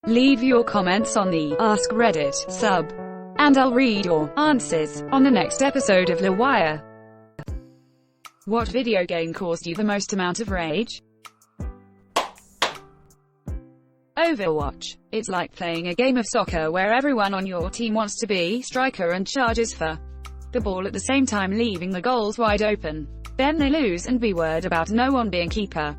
Leave your comments on the Ask Reddit sub, and I'll read your answers on the next episode of LWIAR. What video game caused you the most amount of rage? Overwatch. It's like playing a game of soccer where everyone on your team wants to be striker and charges for the ball at the same time, leaving the goals wide open. Then they lose and be worried about no one being keeper.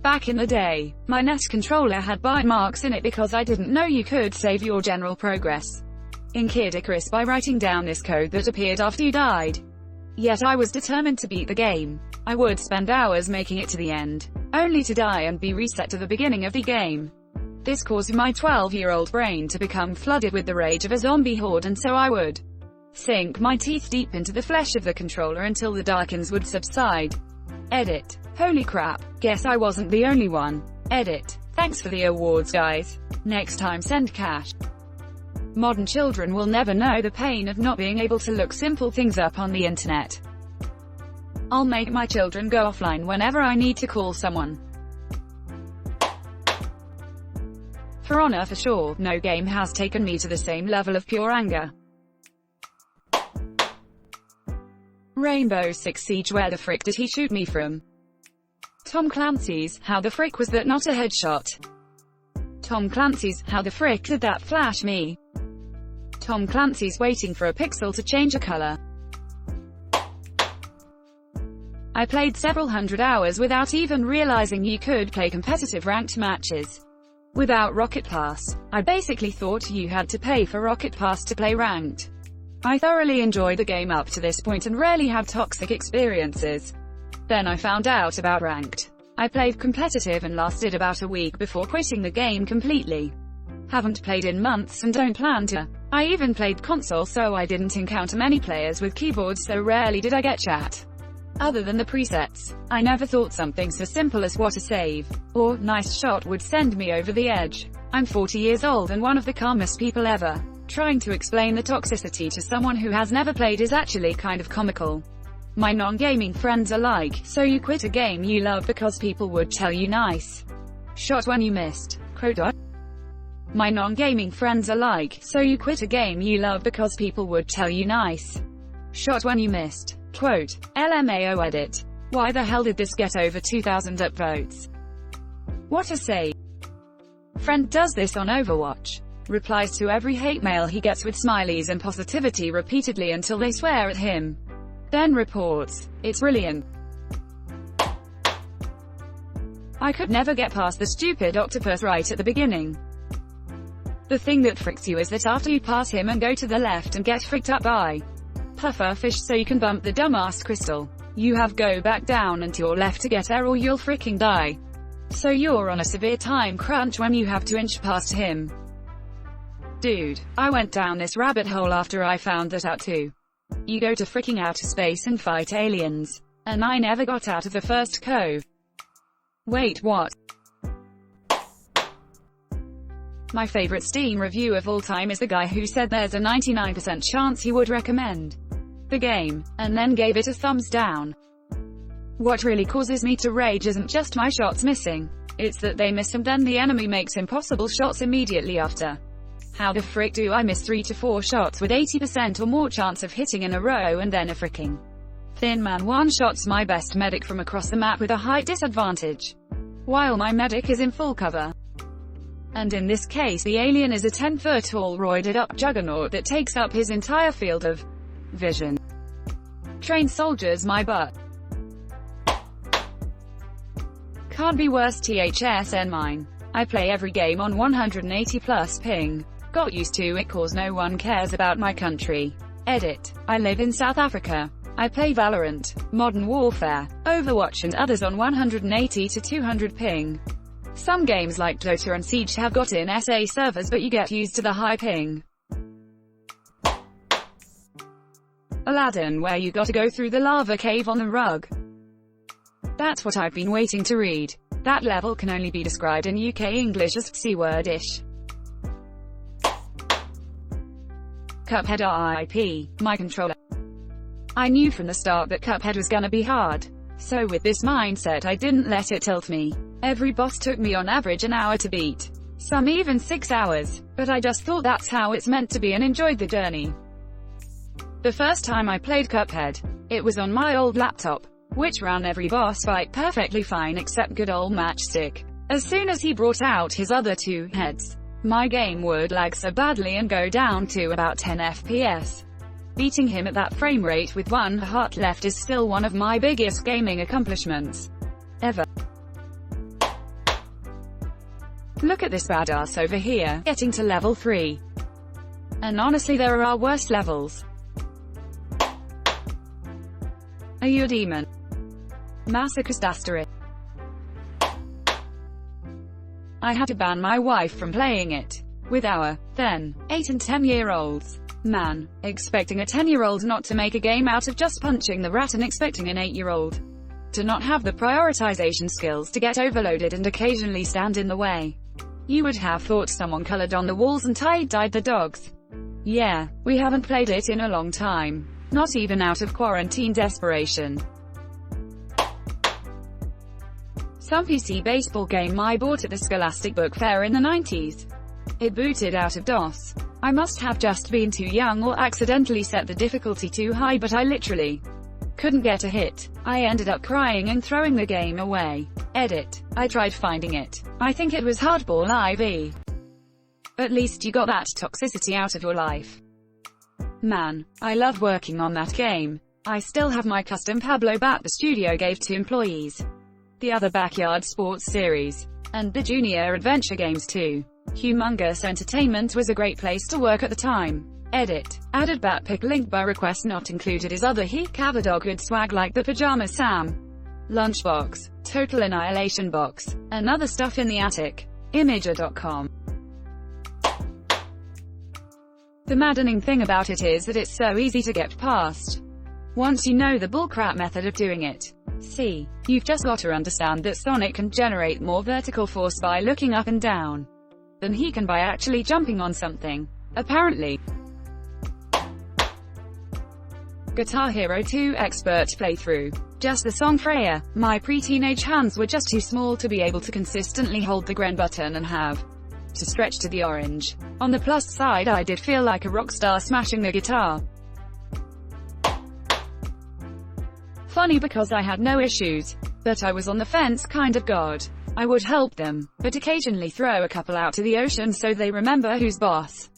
Back in the day, my NES controller had bite marks in it because I didn't know you could save your general progress in Kid Icarus by writing down this code that appeared after you died. Yet I was determined to beat the game. I would spend hours making it to the end, only to die and be reset to the beginning of the game. This caused my 12-year-old brain to become flooded with the rage of a zombie horde, and so I would sink my teeth deep into the flesh of the controller until the darkens would subside. Edit. Holy crap. Guess I wasn't the only one. Edit. Thanks for the awards, guys. Next time send cash. Modern children will never know the pain of not being able to look simple things up on the internet. I'll make my children go offline whenever I need to call someone. For Honor, for sure, no game has taken me to the same level of pure anger. Rainbow Six Siege. Where the frick did he shoot me from? Tom Clancy's How the frick was that not a headshot? Tom Clancy's How the frick did that flash me? Tom Clancy's Waiting for a pixel to change a color. I played several hundred hours without even realizing you could play competitive ranked matches without Rocket Pass. I basically thought you had to pay for Rocket Pass to play ranked. I thoroughly enjoyed the game up to this point and rarely had toxic experiences. Then I found out about ranked. I played competitive and lasted about a week before quitting the game completely. Haven't played in months and don't plan to. I even played console, so I didn't encounter many players with keyboards, so rarely did I get chat. Other than the presets, I never thought something so simple as what a save or nice shot would send me over the edge. I'm 40 years old and one of the calmest people ever. Trying to explain the toxicity to someone who has never played is actually kind of comical. My non-gaming friends are like, so you quit a game you love because people would tell you nice shot when you missed. Quote. My non-gaming friends are like, so you quit a game you love because people would tell you nice shot when you missed. Quote. LMAO edit. Why the hell did this get over 2,000 upvotes? What a save. Friend does this on Overwatch. Replies to every hate mail he gets with smileys and positivity repeatedly until they swear at him. Then reports. It's brilliant. I could never get past the stupid octopus right at the beginning. The thing that fricks you is that after you pass him and go to the left and get fricked up by puffer fish so you can bump the dumbass crystal, you have go back down and to your left to get there or you'll fricking die. So you're on a severe time crunch when you have to inch past him. Dude, I went down this rabbit hole after I found that out too. You go to freaking outer space and fight aliens. And I never got out of the first cove. Wait, what? My favorite Steam review of all time is the guy who said there's a 99% chance he would recommend the game, and then gave it a thumbs down. What really causes me to rage isn't just my shots missing. It's that they miss and then the enemy makes impossible shots immediately after. How the frick do I miss 3 to 4 shots with 80% or more chance of hitting in a row and then a fricking thin man one-shots my best medic from across the map with a height disadvantage, while my medic is in full cover? And in this case the alien is a 10-foot-tall roided-up juggernaut that takes up his entire field of vision. Trained soldiers my butt. Can't be worse. THSN mine. I play every game on 180 plus ping. Got used to it cause no one cares about my country. Edit. I live in South Africa. I play Valorant, Modern Warfare, Overwatch and others on 180 to 200 ping. Some games like Dota and Siege have got in SA servers but you get used to the high ping. Aladdin, where you gotta go through the lava cave on the rug. That's what I've been waiting to read. That level can only be described in UK English as C-word-ish. Cuphead RIP, my controller. I knew from the start that Cuphead was gonna be hard. So with this mindset I didn't let it tilt me. Every boss took me on average an hour to beat. Some even 6 hours. But I just thought that's how it's meant to be and enjoyed the journey. The first time I played Cuphead, it was on my old laptop, which ran every boss fight perfectly fine except good old Matchstick. As soon as he brought out his other two heads, my game would lag so badly and go down to about 10 FPS. Beating him at that frame rate with one heart left is still one of my biggest gaming accomplishments ever. Look at this badass over here, getting to level 3. And honestly there are worse levels. Are you a demon? Masochist asterisk. I had to ban my wife from playing it. With our, then, 8 and 10-year-olds. Man, expecting a 10-year-old not to make a game out of just punching the rat and expecting an 8-year-old to not have the prioritization skills to get overloaded and occasionally stand in the way. You would have thought someone colored on the walls and tie-dyed the dogs. Yeah, we haven't played it in a long time. Not even out of quarantine desperation. Some PC baseball game I bought at the Scholastic Book Fair in the 90s. It booted out of DOS. I must have just been too young or accidentally set the difficulty too high, but I literally couldn't get a hit. I ended up crying and throwing the game away. Edit. I tried finding it. I think it was Hardball IV. At least you got that toxicity out of your life. Man, I loved working on that game. I still have my custom Pablo bat the studio gave to employees. The other Backyard Sports series. And the Junior Adventure games too. Humongous Entertainment was a great place to work at the time. Edit. Added bat pick link by request not included. His other he Cavadog good swag like the Pajama Sam lunchbox, Total Annihilation box, and other stuff in the attic. Imager.com. The maddening thing about it is that it's so easy to get past. Once you know the bullcrap method of doing it. See, you've just got to understand that Sonic can generate more vertical force by looking up and down than he can by actually jumping on something. Apparently. Guitar Hero 2 expert playthrough. Just the song Freya. My pre-teenage hands were just too small to be able to consistently hold the Gren button and have to stretch to the orange. On the plus side, I did feel like a rock star smashing the guitar. Funny because I had no issues, but I was on the fence kind of god. I would help them, but occasionally throw a couple out to the ocean so they remember who's boss.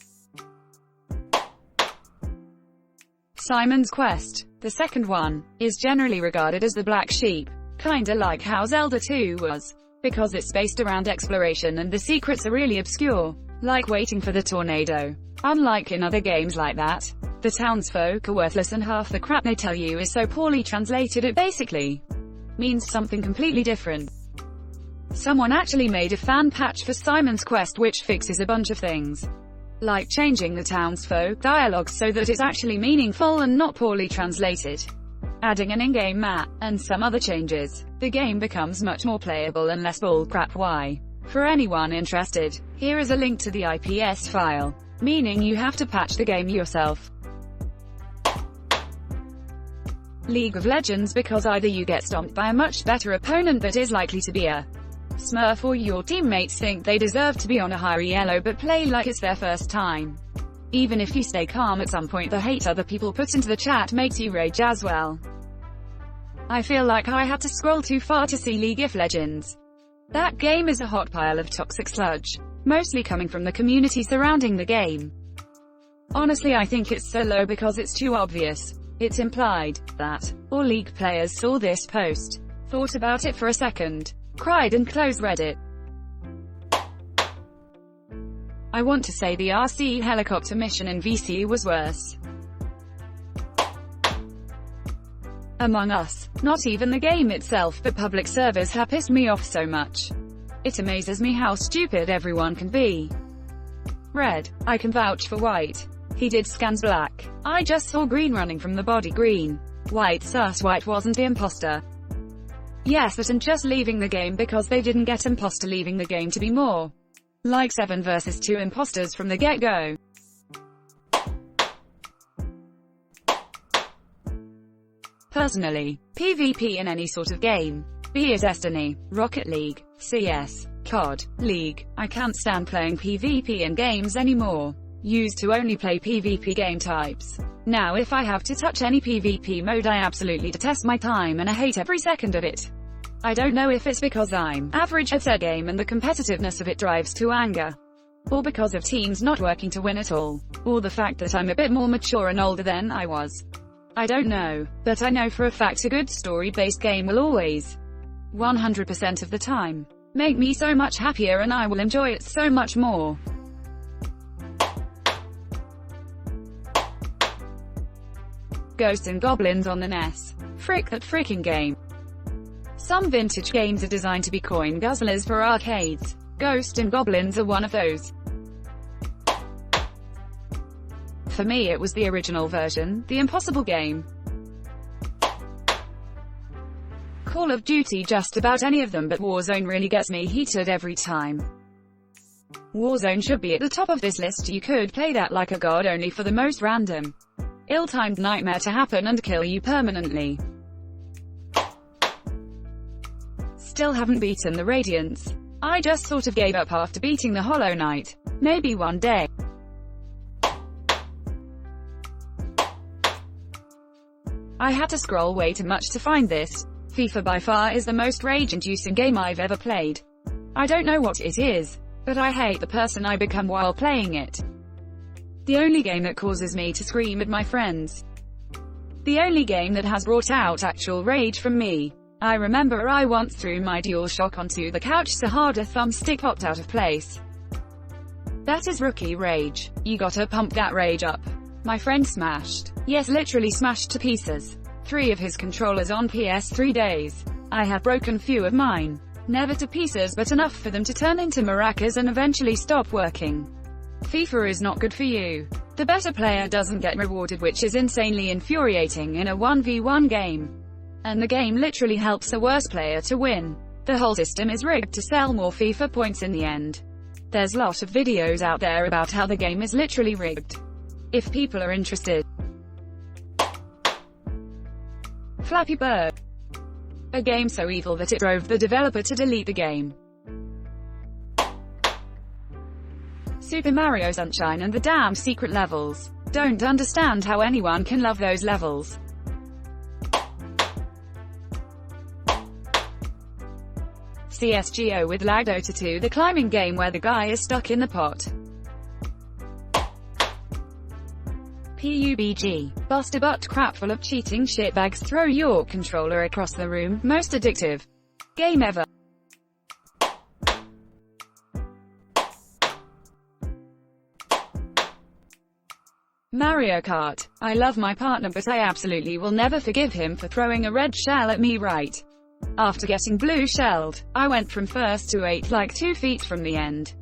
Simon's Quest, the second one, is generally regarded as the black sheep, kinda like how Zelda 2 was, because it's based around exploration and the secrets are really obscure, like waiting for the tornado. Unlike in other games like that, the townsfolk are worthless and half the crap they tell you is so poorly translated it basically means something completely different. Someone actually made a fan patch for Simon's Quest which fixes a bunch of things, like changing the townsfolk dialogue so that it's actually meaningful and not poorly translated, adding an in-game map, and some other changes. The game becomes much more playable and less bullcrap. Why? For anyone interested, here is a link to the IPS file, meaning you have to patch the game yourself. League of Legends, because either you get stomped by a much better opponent that is likely to be a smurf, or your teammates think they deserve to be on a higher elo but play like it's their first time. Even if you stay calm, at some point the hate other people put into the chat makes you rage as well. I feel like I had to scroll too far to see League of Legends. That game is a hot pile of toxic sludge, mostly coming from the community surrounding the game. Honestly, I think it's so low because it's too obvious. It's implied that all League players saw this post, thought about it for a second, cried and closed Reddit. I want to say the RC helicopter mission in VC was worse. Among Us. Not even the game itself, but public servers have pissed me off so much. It amazes me how stupid everyone can be. Red. I can vouch for White. He did scans black. I just saw green running from the body. Green. White sus White wasn't the imposter. Yes, but and just leaving the game because they didn't get imposter leaving the game to be more like 7 versus 2 imposters from the get-go. Personally, PvP in any sort of game, be it Destiny, Rocket League, CS, COD, League, I can't stand playing PvP in games anymore. Used to only play PvP game types. Now if I have to touch any PvP mode I absolutely detest my time and I hate every second of it. I don't know if it's because I'm average at said game and the competitiveness of it drives to anger, or because of teams not working to win at all, or the fact that I'm a bit more mature and older than I was. I don't know, but I know for a fact a good story-based game will always, 100% of the time, make me so much happier and I will enjoy it so much more. Ghosts and Goblins on the NES. Frick that frickin' game. Some vintage games are designed to be coin guzzlers for arcades. Ghosts and Goblins are one of those. For me it was the original version, the impossible game. Call of Duty, just about any of them, but Warzone really gets me heated every time. Warzone should be at the top of this list. You could play that like a god, only for the most random, ill-timed nightmare to happen and kill you permanently. Still haven't beaten the Radiance. I just sort of gave up after beating the Hollow Knight. Maybe one day. I had to scroll way too much to find this. FIFA by far is the most rage-inducing game I've ever played. I don't know what it is, but I hate the person I become while playing it. The only game that causes me to scream at my friends. The only game that has brought out actual rage from me. I remember I once threw my DualShock onto the couch so hard a thumbstick popped out of place. That is rookie rage. You gotta pump that rage up. My friend smashed, yes, literally smashed to pieces, 3 of his controllers on PS3 days. I have broken few of mine. Never to pieces, but enough for them to turn into maracas and eventually stop working. FIFA is not good for you. The better player doesn't get rewarded, which is insanely infuriating in a 1v1 game. And the game literally helps the worst player to win. The whole system is rigged to sell more FIFA points in the end. There's lot of videos out there about how the game is literally rigged. If people are interested. Flappy Bird. A game so evil that it drove the developer to delete the game. Super Mario Sunshine and the damn secret levels. Don't understand how anyone can love those levels. CSGO with lag. Dota 2, the climbing game where the guy is stuck in the pot. PUBG. Bust a butt crap full of cheating shitbags. Throw your controller across the room. Most addictive game ever. Mario Kart. I love my partner but I absolutely will never forgive him for throwing a red shell at me right after getting blue shelled. I went from first to 8th like 2 feet from the end.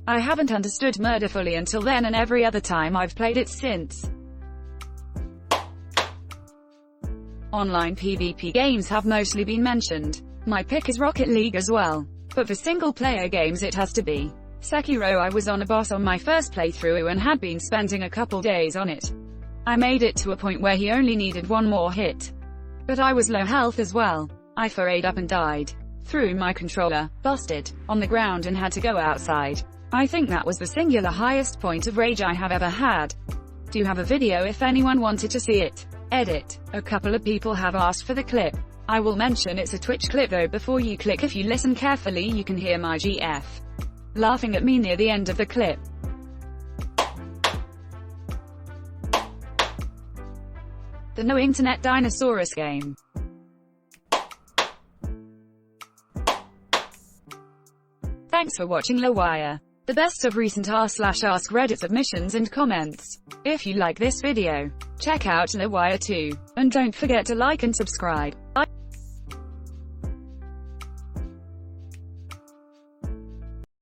I haven't understood murder fully until then, and every other time I've played it since. Online PvP games have mostly been mentioned. My pick is Rocket League as well. But for single-player games it has to be Sekiro. I was on a boss on my first playthrough and had been spending a couple days on it. I made it to a point where he only needed one more hit. But I was low health as well. I forayed up and died. Threw my controller, busted, on the ground and had to go outside. I think that was the singular highest point of rage I have ever had. Do have a video if anyone wanted to see it. Edit. A couple of people have asked for the clip. I will mention it's a Twitch clip though before you click. If you listen carefully you can hear my GF laughing at me near the end of the clip. The No Internet Dinosaurus game. Thanks for watching LWIAR. The best of recent r/AskReddit submissions and comments. If you like this video, check out LWIAR too. And don't forget to like and subscribe.